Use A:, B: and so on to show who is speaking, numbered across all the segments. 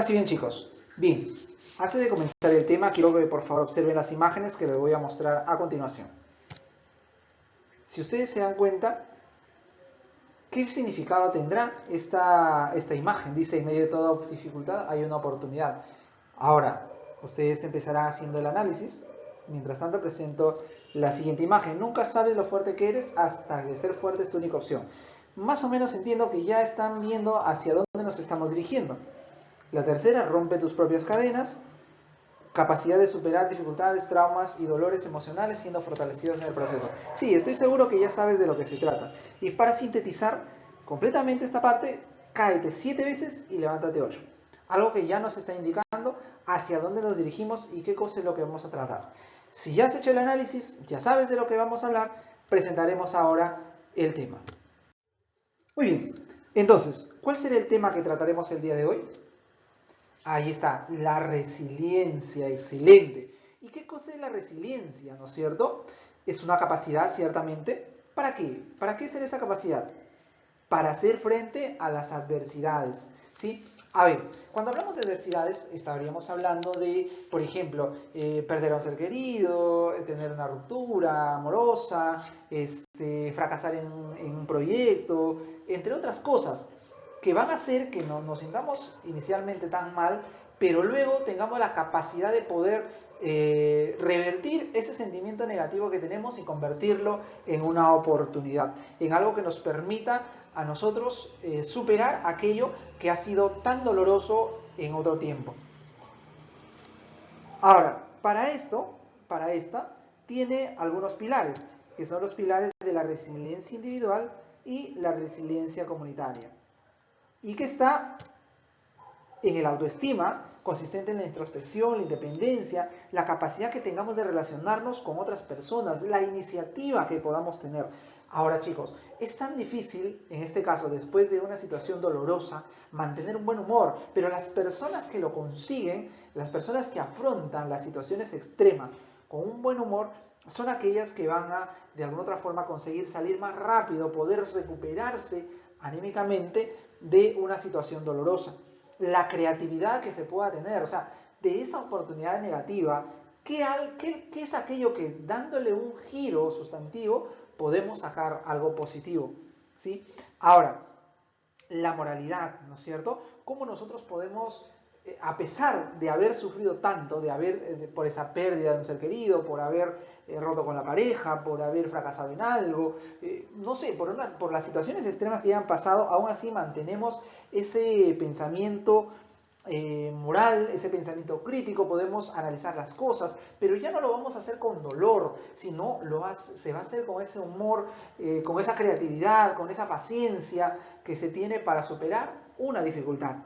A: Ahora sí bien, chicos. Bien, antes de comenzar el tema, quiero que por favor observen las imágenes que les voy a mostrar a continuación. Si ustedes se dan cuenta, ¿qué significado tendrá esta imagen? Dice, en medio de toda dificultad hay una oportunidad. Ahora, ustedes empezarán haciendo el análisis. Mientras tanto, presento la siguiente imagen. Nunca sabes lo fuerte que eres hasta que ser fuerte es tu única opción. Más o menos entiendo que ya están viendo hacia dónde nos estamos dirigiendo. La tercera, rompe tus propias cadenas. Capacidad de superar dificultades, traumas y dolores emocionales siendo fortalecidos en el proceso. Sí, estoy seguro que ya sabes de lo que se trata. Y para sintetizar completamente esta parte, cáete 7 veces y levántate 8. Algo que ya nos está indicando hacia dónde nos dirigimos y qué cosa es lo que vamos a tratar. Si ya has hecho el análisis, ya sabes de lo que vamos a hablar, presentaremos ahora el tema. Muy bien, entonces, ¿cuál será el tema que trataremos el día de hoy? Ahí está, la resiliencia, excelente. ¿Y qué cosa es la resiliencia, no es cierto? Es una capacidad, ciertamente. ¿Para qué? ¿Para qué ser esa capacidad? Para hacer frente a las adversidades, ¿sí? A ver, cuando hablamos de adversidades, estaríamos hablando de, por ejemplo, perder a un ser querido, tener una ruptura amorosa, fracasar en un proyecto, entre otras cosas que van a hacer que no nos sintamos inicialmente tan mal, pero luego tengamos la capacidad de poder revertir ese sentimiento negativo que tenemos y convertirlo en una oportunidad, en algo que nos permita a nosotros superar aquello que ha sido tan doloroso en otro tiempo. Ahora, para esta, tiene algunos pilares, que son los pilares de la resiliencia individual y la resiliencia comunitaria. Y que está en el autoestima, consistente en la introspección, la independencia, la capacidad que tengamos de relacionarnos con otras personas, la iniciativa que podamos tener. Ahora, chicos, es tan difícil, en este caso, después de una situación dolorosa, mantener un buen humor, pero las personas que lo consiguen, las personas que afrontan las situaciones extremas con un buen humor, son aquellas que van a, de alguna otra forma, conseguir salir más rápido, poder recuperarse anímicamente de una situación dolorosa. La creatividad que se pueda tener, o sea, de esa oportunidad negativa, ¿qué es aquello que dándole un giro sustantivo podemos sacar algo positivo? ¿Sí? Ahora, la moralidad, ¿no es cierto? ¿Cómo nosotros podemos, a pesar de haber sufrido tanto, de haber, por esa pérdida de un ser querido, por haber roto con la pareja, por haber fracasado en algo, no sé, por las situaciones extremas que ya han pasado, aún así mantenemos ese pensamiento moral, ese pensamiento crítico, podemos analizar las cosas, pero ya no lo vamos a hacer con dolor, sino se va a hacer con ese humor, con esa creatividad, con esa paciencia que se tiene para superar una dificultad.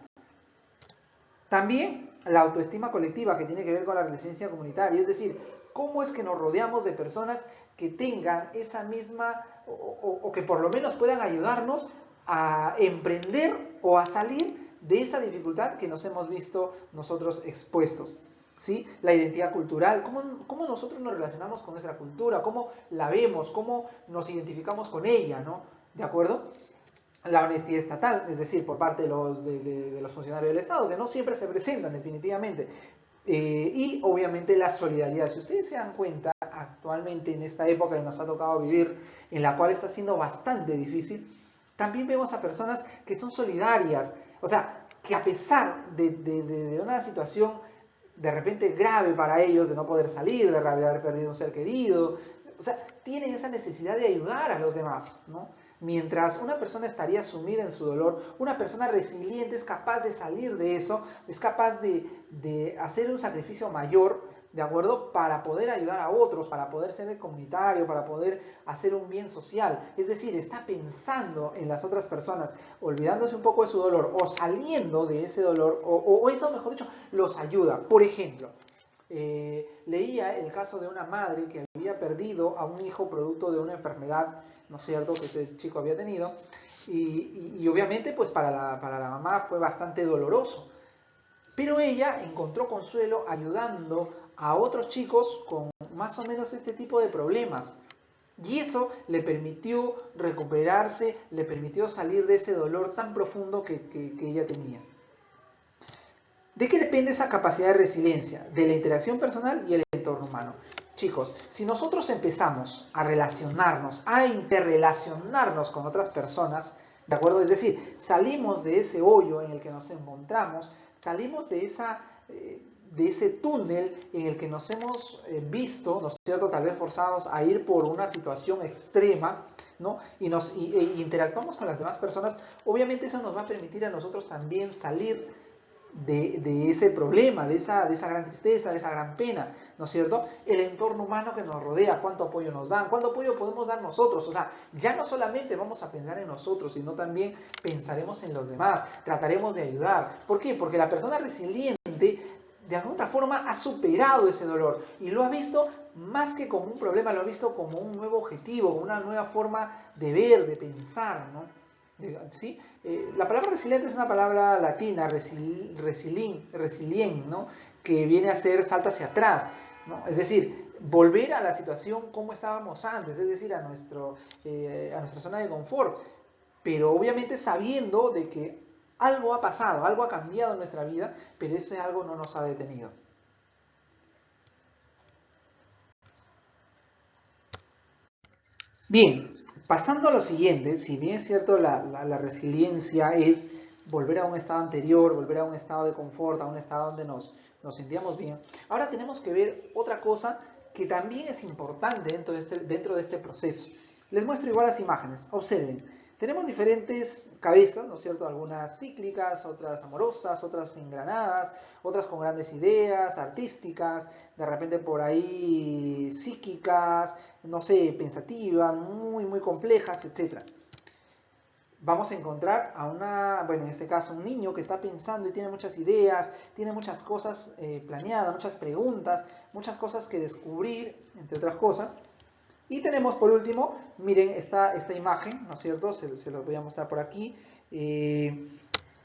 A: También la autoestima colectiva, que tiene que ver con la resiliencia comunitaria, es decir, cómo es que nos rodeamos de personas que tengan esa misma, o que por lo menos puedan ayudarnos a emprender o a salir de esa dificultad que nos hemos visto nosotros expuestos. ¿Sí? La identidad cultural, cómo nosotros nos relacionamos con nuestra cultura, cómo la vemos, cómo nos identificamos con ella, ¿no? ¿De acuerdo? La honestidad estatal, es decir, por parte de los funcionarios del Estado, que no siempre se presentan definitivamente. Y obviamente la solidaridad. Si ustedes se dan cuenta, actualmente en esta época que nos ha tocado vivir, en la cual está siendo bastante difícil, también vemos a personas que son solidarias, o sea, que a pesar de una situación de repente grave para ellos, de no poder salir, de haber perdido un ser querido, o sea, tienen esa necesidad de ayudar a los demás, ¿no? Mientras una persona estaría sumida en su dolor, una persona resiliente es capaz de salir de eso, es capaz de hacer un sacrificio mayor, ¿de acuerdo? Para poder ayudar a otros, para poder ser comunitario, para poder hacer un bien social. Es decir, está pensando en las otras personas, olvidándose un poco de su dolor o saliendo de ese dolor, o eso, mejor dicho, los ayuda. Por ejemplo, leía el caso de una madre que había perdido a un hijo producto de una enfermedad, ¿no es cierto?, que ese chico había tenido, y obviamente pues para la mamá fue bastante doloroso, pero ella encontró consuelo ayudando a otros chicos con más o menos este tipo de problemas, y eso le permitió recuperarse, le permitió salir de ese dolor tan profundo que ella tenía. ¿De qué depende esa capacidad de resiliencia? De la interacción personal y el entorno humano. Chicos, si nosotros empezamos a relacionarnos, a interrelacionarnos con otras personas, ¿de acuerdo? Es decir, salimos de ese hoyo en el que nos encontramos, salimos de ese túnel en el que nos hemos visto, ¿no es cierto?, tal vez forzados a ir por una situación extrema, ¿no? Y interactuamos con las demás personas, obviamente eso nos va a permitir a nosotros también salir de ese problema, de esa gran tristeza, de esa gran pena, ¿no es cierto? El entorno humano que nos rodea, cuánto apoyo nos dan, cuánto apoyo podemos dar nosotros, o sea, ya no solamente vamos a pensar en nosotros, sino también pensaremos en los demás, trataremos de ayudar. ¿Por qué? Porque la persona resiliente, de alguna otra forma, ha superado ese dolor y lo ha visto más que como un problema, lo ha visto como un nuevo objetivo, como una nueva forma de ver, de pensar, ¿no? ¿Sí? La palabra resiliente es una palabra latina, resilient, ¿no? Que viene a ser salto hacia atrás, ¿no? Es decir, volver a la situación como estábamos antes, es decir, a nuestra zona de confort, pero obviamente sabiendo de que algo ha pasado, algo ha cambiado en nuestra vida, pero ese algo no nos ha detenido. Bien, pasando a lo siguiente, si bien es cierto la resiliencia es volver a un estado anterior, volver a un estado de confort, a un estado donde nos sentíamos bien, ahora tenemos que ver otra cosa que también es importante dentro de este proceso. Les muestro igual las imágenes, observen. Tenemos diferentes cabezas, ¿no es cierto? Algunas cíclicas, otras amorosas, otras engranadas, otras con grandes ideas, artísticas, de repente por ahí psíquicas, no sé, pensativas, muy complejas, etc. Vamos a encontrar bueno, en este caso un niño que está pensando y tiene muchas ideas, tiene muchas cosas planeadas, muchas preguntas, muchas cosas que descubrir, entre otras cosas. Y tenemos por último, miren esta imagen, ¿no es cierto? Se los voy a mostrar por aquí.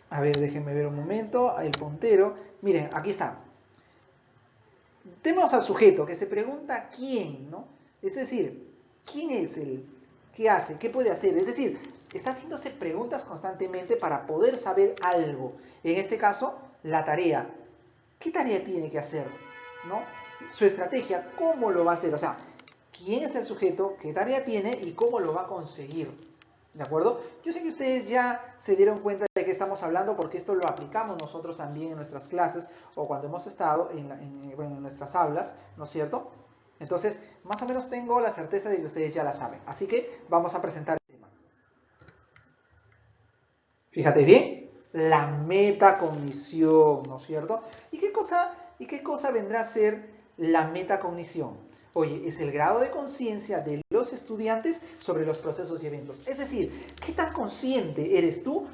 A: A ver, déjenme ver un momento. El puntero. Miren, aquí está. Tenemos al sujeto que se pregunta quién, ¿no? Es decir, ¿quién es él? ¿Qué hace? ¿Qué puede hacer? Es decir, está haciéndose preguntas constantemente para poder saber algo. En este caso, la tarea. ¿Qué tarea tiene que hacer? ¿No? Su estrategia, ¿cómo lo va a hacer? O sea, quién es el sujeto, qué tarea tiene y cómo lo va a conseguir. ¿De acuerdo? Yo sé que ustedes ya se dieron cuenta de qué estamos hablando porque esto lo aplicamos nosotros también en nuestras clases o cuando hemos estado en nuestras aulas, ¿no es cierto? Entonces, más o menos tengo la certeza de que ustedes ya la saben. Así que vamos a presentar el tema. Fíjate bien, la metacognición, ¿no es cierto? ¿Y qué cosa vendrá a ser la metacognición? Oye, es el grado de conciencia de los estudiantes sobre los procesos y eventos. Es decir, ¿qué tan consciente eres tú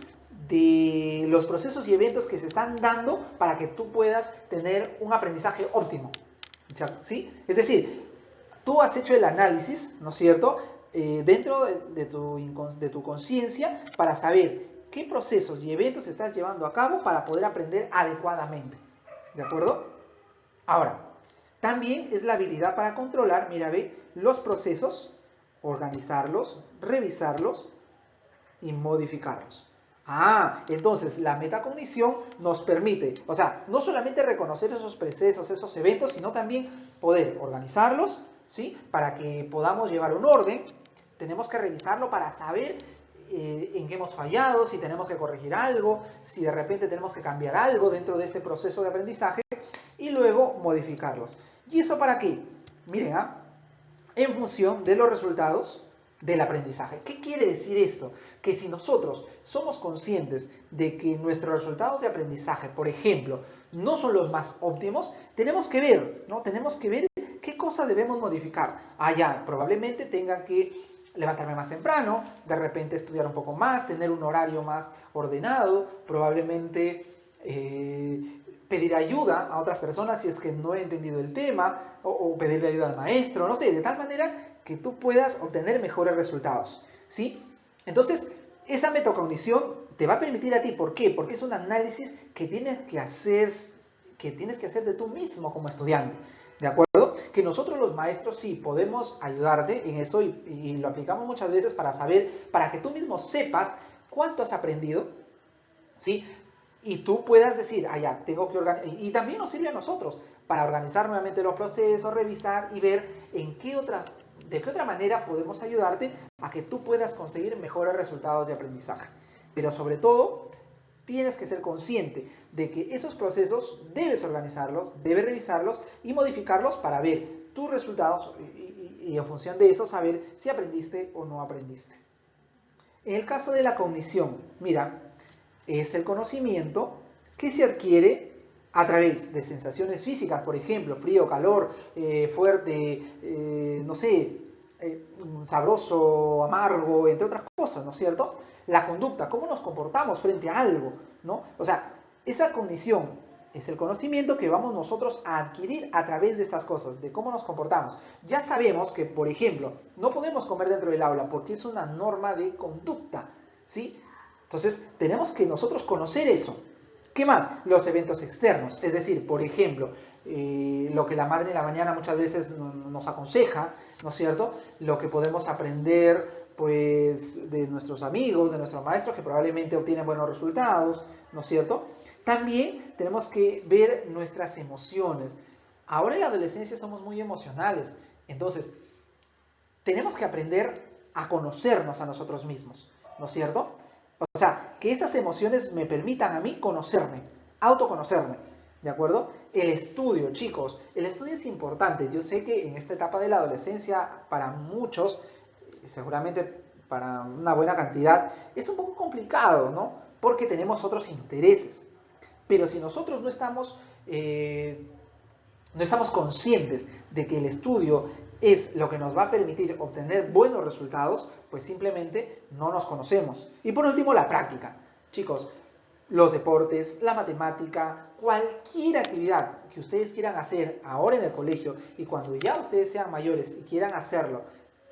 A: de los procesos y eventos que se están dando para que tú puedas tener un aprendizaje óptimo? ¿Sí? Es decir, tú has hecho el análisis, ¿no es cierto?, dentro de tu conciencia para saber qué procesos y eventos estás llevando a cabo para poder aprender adecuadamente. ¿De acuerdo? Ahora, también es la habilidad para controlar, mira, ve, los procesos, organizarlos, revisarlos y modificarlos. Entonces la metacognición nos permite, o sea, no solamente reconocer esos procesos, esos eventos, sino también poder organizarlos, ¿sí? Para que podamos llevar un orden. Tenemos que revisarlo para saber en qué hemos fallado, si tenemos que corregir algo, si de repente tenemos que cambiar algo dentro de este proceso de aprendizaje y luego modificarlos. ¿Y eso para qué? Miren, en función de los resultados del aprendizaje. ¿Qué quiere decir esto? Que si nosotros somos conscientes de que nuestros resultados de aprendizaje, por ejemplo, no son los más óptimos, tenemos que ver, ¿no? Tenemos que ver qué cosa debemos modificar. Ya, probablemente tenga que levantarme más temprano, de repente estudiar un poco más, tener un horario más ordenado, probablemente pedir ayuda a otras personas si es que no he entendido el tema, o pedirle ayuda al maestro, no sé, de tal manera que tú puedas obtener mejores resultados, ¿sí? Entonces, esa metacognición te va a permitir a ti, ¿por qué? Porque es un análisis que tienes que hacer de tú mismo como estudiante, ¿de acuerdo? Que nosotros los maestros sí podemos ayudarte en eso y lo aplicamos muchas veces para saber, para que tú mismo sepas cuánto has aprendido, ¿sí? y tú puedas decir, ah, ya, tengo que organizar, y también nos sirve a nosotros para organizar nuevamente los procesos, revisar y ver de qué otra manera podemos ayudarte a que tú puedas conseguir mejores resultados de aprendizaje. Pero sobre todo, tienes que ser consciente de que esos procesos debes organizarlos, debes revisarlos y modificarlos para ver tus resultados y en función de eso saber si aprendiste o no aprendiste. En el caso de la cognición, mira, es el conocimiento que se adquiere a través de sensaciones físicas, por ejemplo, frío, calor, fuerte, no sé, sabroso, amargo, entre otras cosas, ¿no es cierto? La conducta, cómo nos comportamos frente a algo, ¿no? O sea, esa cognición es el conocimiento que vamos nosotros a adquirir a través de estas cosas, de cómo nos comportamos. Ya sabemos que, por ejemplo, no podemos comer dentro del aula porque es una norma de conducta, ¿sí? Entonces, tenemos que nosotros conocer eso. ¿Qué más? Los eventos externos, es decir, por ejemplo, lo que la madre en la mañana muchas veces nos aconseja, ¿no es cierto? Lo que podemos aprender, pues, de nuestros amigos, de nuestros maestros, que probablemente obtienen buenos resultados, ¿no es cierto? También tenemos que ver nuestras emociones. Ahora en la adolescencia somos muy emocionales, entonces, tenemos que aprender a conocernos a nosotros mismos, ¿no es cierto? O sea, que esas emociones me permitan a mí conocerme, autoconocerme, ¿de acuerdo? El estudio, chicos, el estudio es importante. Yo sé que en esta etapa de la adolescencia, para muchos, seguramente para una buena cantidad, es un poco complicado, ¿no? Porque tenemos otros intereses. Pero si nosotros no estamos conscientes de que el estudio es lo que nos va a permitir obtener buenos resultados, pues simplemente no nos conocemos. Y por último, la práctica. Chicos, los deportes, la matemática, cualquier actividad que ustedes quieran hacer ahora en el colegio y cuando ya ustedes sean mayores y quieran hacerlo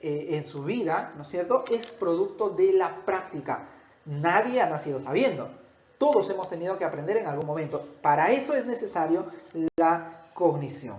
A: en su vida, ¿no es cierto?, es producto de la práctica. Nadie ha nacido sabiendo. Todos hemos tenido que aprender en algún momento. Para eso es necesario la cognición.